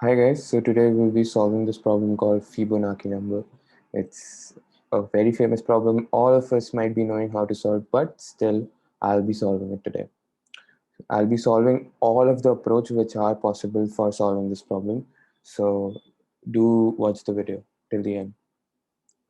Hi guys, so today we'll be solving this problem called Fibonacci number. It's a very famous problem. All of us might be knowing how to solve, but still I'll be solving it today. I'll be solving all of the approach which are possible for solving this problem. So do watch the video till the end.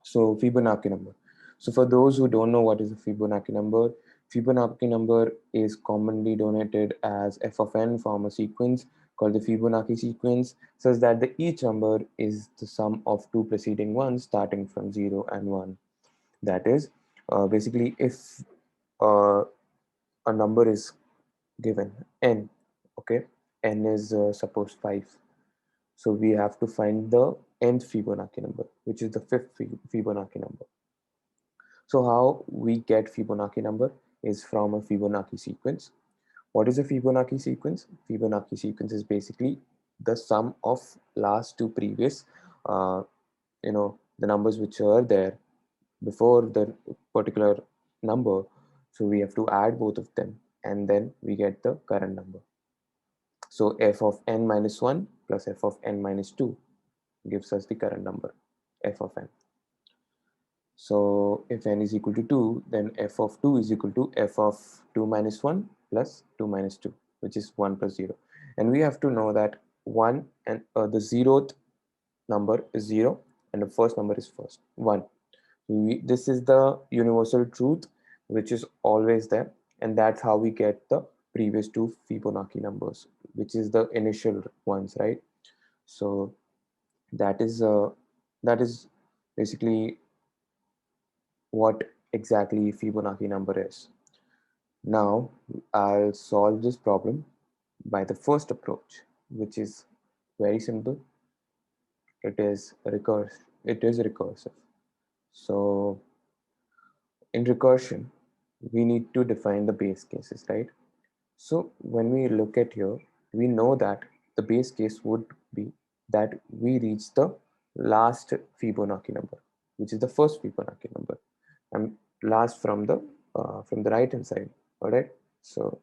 So Fibonacci number. So for those who don't know what is a Fibonacci number is commonly denoted as f of n from a sequence called the Fibonacci sequence, such that each number is the sum of two preceding ones starting from 0 and 1. That is, basically if uh, a number is given n, okay, n is suppose 5. So we have to find the nth Fibonacci number, which is the fifth Fibonacci number. So how we get Fibonacci number is from a Fibonacci sequence. What is a Fibonacci sequence? Fibonacci sequence is basically the sum of last two previous, uh, the numbers which are there before the particular number. So we have to add both of them and then we get the current number. So f of n minus 1 plus f of n minus 2 gives us the current number, f of n. So if n is equal to 2, then f of 2 is equal to f of 2 minus 1 plus 2 minus 2, which is 1 plus 0. And we have to know that 1 and the 0th number is 0 and the first number is 1. This is the universal truth which is always there, and that's how we get the previous two Fibonacci numbers, which is the initial ones, right? So that is basically what exactly Fibonacci number is. Now I'll solve this problem by the first approach, which is very simple. It is recursive. So in recursion, we need to define the base cases, right? So when we look at here, we know that the base case would be that we reach the last Fibonacci number, which is the first Fibonacci number, and last from the right hand side. All right. So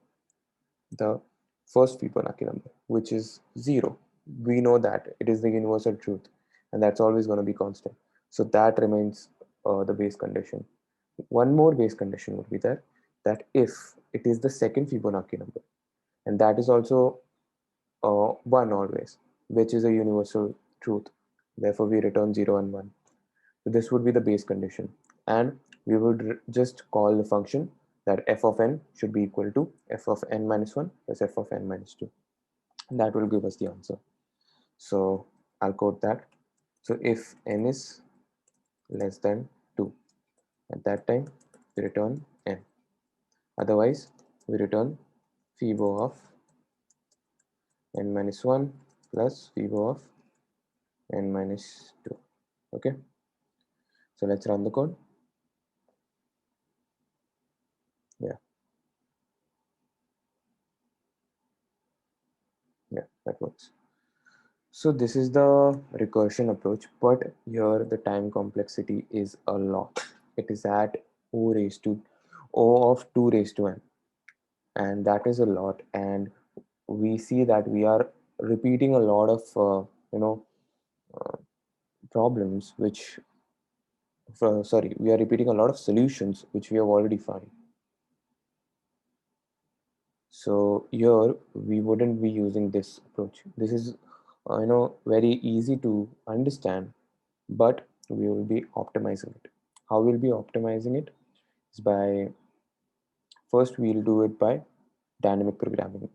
the first Fibonacci number, which is 0, we know that it is the universal truth, and that's always going to be constant. So that remains the base condition. One more base condition would be there, that if it is the second Fibonacci number, and that is also 1 always, which is a universal truth. Therefore, we return 0 and 1. So this would be the base condition. And we would just call the function that f of n should be equal to f of n minus 1 plus f of n minus 2. And that will give us the answer. So I'll quote that. So if n is less than 2, at that time we return n. Otherwise, we return Fibo of n minus 1 plus Fibo of n minus 2. Okay, so let's run the code. Yeah, that works. So this is the recursion approach, but here the time complexity is a lot. It is at O of 2 raised to n, and that is a lot. And we see that we are repeating a lot of uh, problems which sorry, we are repeating a lot of solutions which we have already found. So here we wouldn't be using this approach. This is very easy to understand, but we will be optimizing it. How we'll be optimizing it is by, first we'll do it by dynamic programming.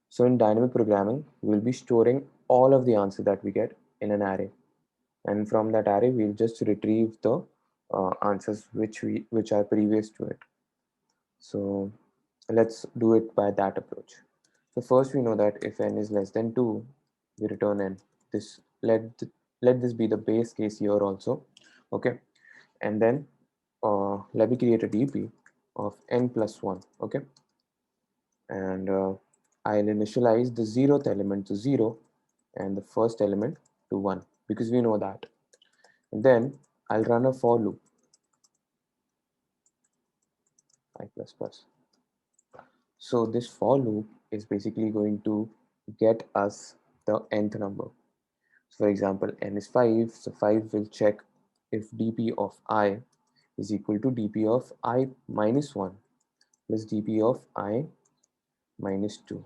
So in dynamic programming, we'll be storing all of the answers that we get in an array, and from that array we'll just retrieve the answers which are previous to it. So let's do it by that approach. So first we know that if n is less than 2, we return n. This let this be the base case here also. Okay, and then let me create a DP of n plus 1. Okay, and I'll initialize the 0th element to 0 and the first element to 1 because we know that. And then I'll run a for loop I plus plus. So this for loop is basically going to get us the nth number. So for example, n is 5, so 5 will check if dp of I is equal to dp of I minus 1 plus dp of I minus 2.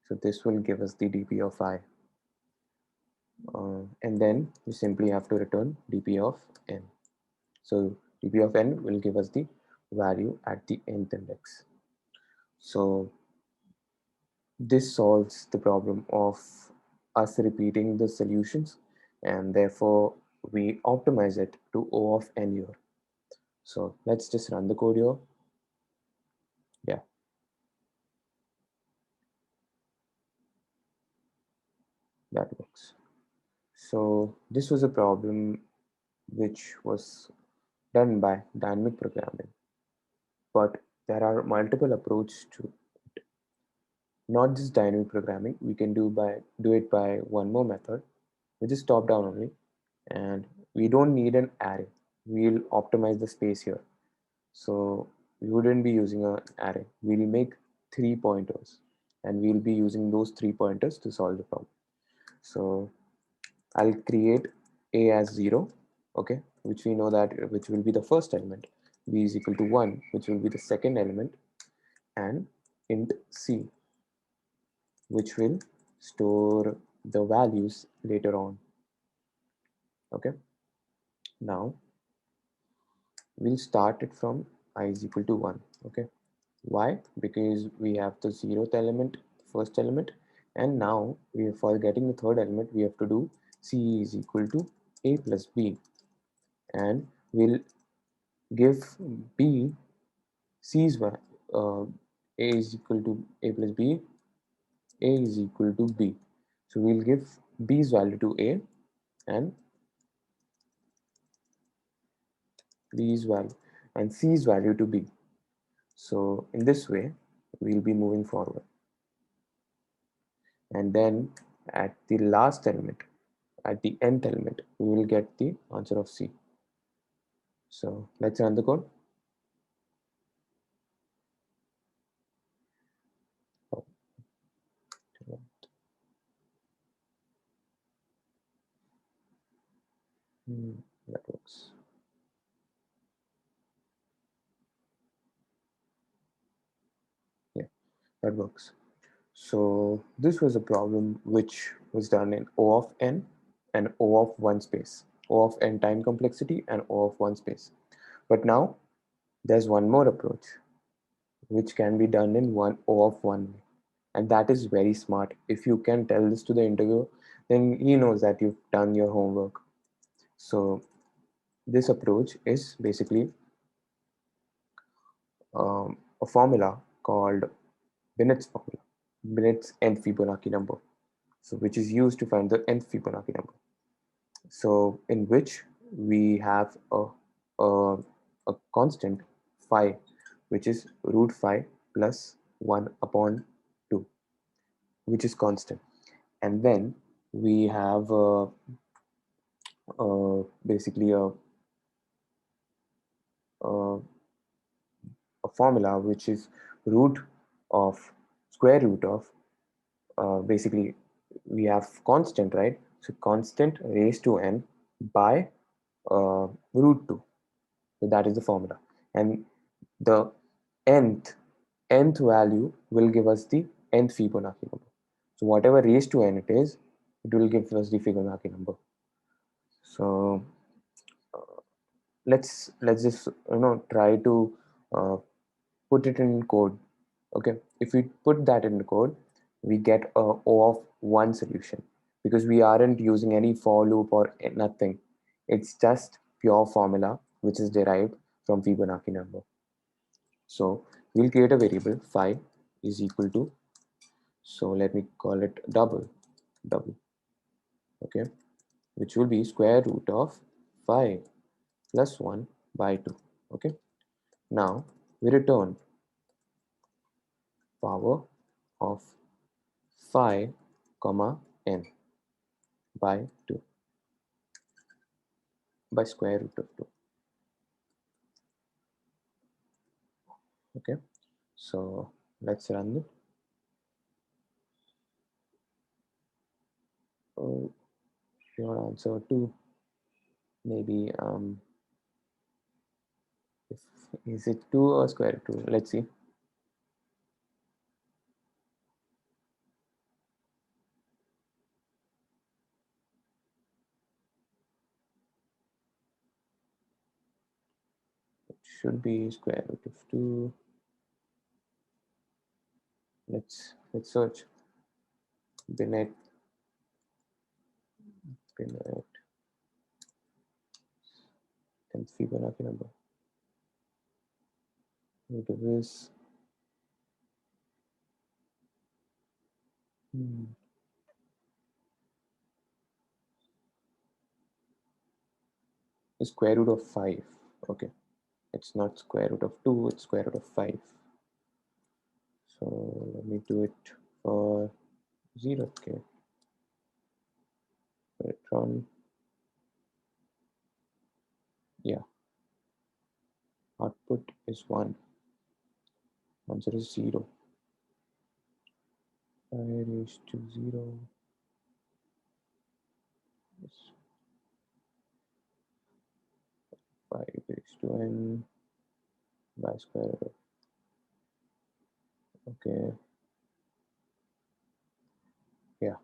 So this will give us the dp of I. And then we simply have to return dp of n. So dp of n will give us the value at the nth index. So this solves the problem of us repeating the solutions, and therefore we optimize it to O of n here. So let's just run the code here. Yeah, that works. So this was a problem which was done by dynamic programming, but there are multiple approaches to it. Not just dynamic programming, we can do it by one more method, which is top down only, and we don't need an array. We'll optimize the space here. So we wouldn't be using an array. We'll make 3 pointers, and we'll be using those 3 pointers to solve the problem. So I'll create a as 0, okay, which we know that which will be the first element, b is equal to 1, which will be the second element, and int c, which will store the values later on. Okay, now we'll start it from I is equal to 1. Okay, why? Because we have the 0th element, first element, and now for getting the third element we have to do c is equal to a plus b, and we'll give b c's value. A is equal to a plus b, a is equal to b. So we'll give b's value to a and b's value and c's value to b. So in this way we'll be moving forward, and then at the last element, at the nth element, we will get the answer of c. So let's run the code. Oh, that works. Yeah, that works. So this was a problem which was done in O of n and O of 1 space, O of n time complexity and O of 1 space. But now there's one more approach which can be done in one O of 1, and that is very smart. If you can tell this to the interviewer, then he knows that you've done your homework. So this approach is basically a formula called Binet's formula, Binet's nth Fibonacci number, so which is used to find the nth Fibonacci number. So in which we have a constant phi, which is root phi plus 1 upon 2, which is constant. And then we have basically a, a formula which is root of square root of basically we have constant, right? So constant raised to n by root 2. So that is the formula, and the nth value will give us the nth Fibonacci number. So whatever raised to n it is, it will give us the Fibonacci number. So let's just try to uh, put it in code. Okay, if we put that in the code, we get a O of 1 solution, because we aren't using any for loop or nothing. It's just pure formula which is derived from Fibonacci number. So we'll create a variable phi is equal to, so let me call it double, okay, which will be square root of phi plus 1 by 2. Okay, now we return power of phi comma n by 2 by square root of 2. Okay, so let's run it. Oh, your answer 2. Maybe if, is it 2 or square root 2? Let's see. It should be square root of 2. Let's search. Binet 10th Fibonacci number. Root of this. The square root of 5. Okay, it's not square root of 2, it's square root of 5. So let me do it for 0th k. Electron. Yeah, output is 1. Answer is 0. 5 raised to 0 is 5 raised to n by square root. Okay, yeah,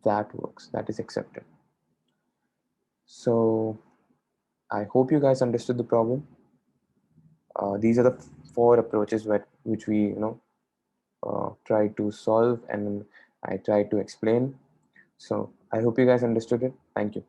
that works. That is accepted. So I hope you guys understood the problem. These are the 4 approaches which we try to solve and I try to explain. So I hope you guys understood it. Thank you.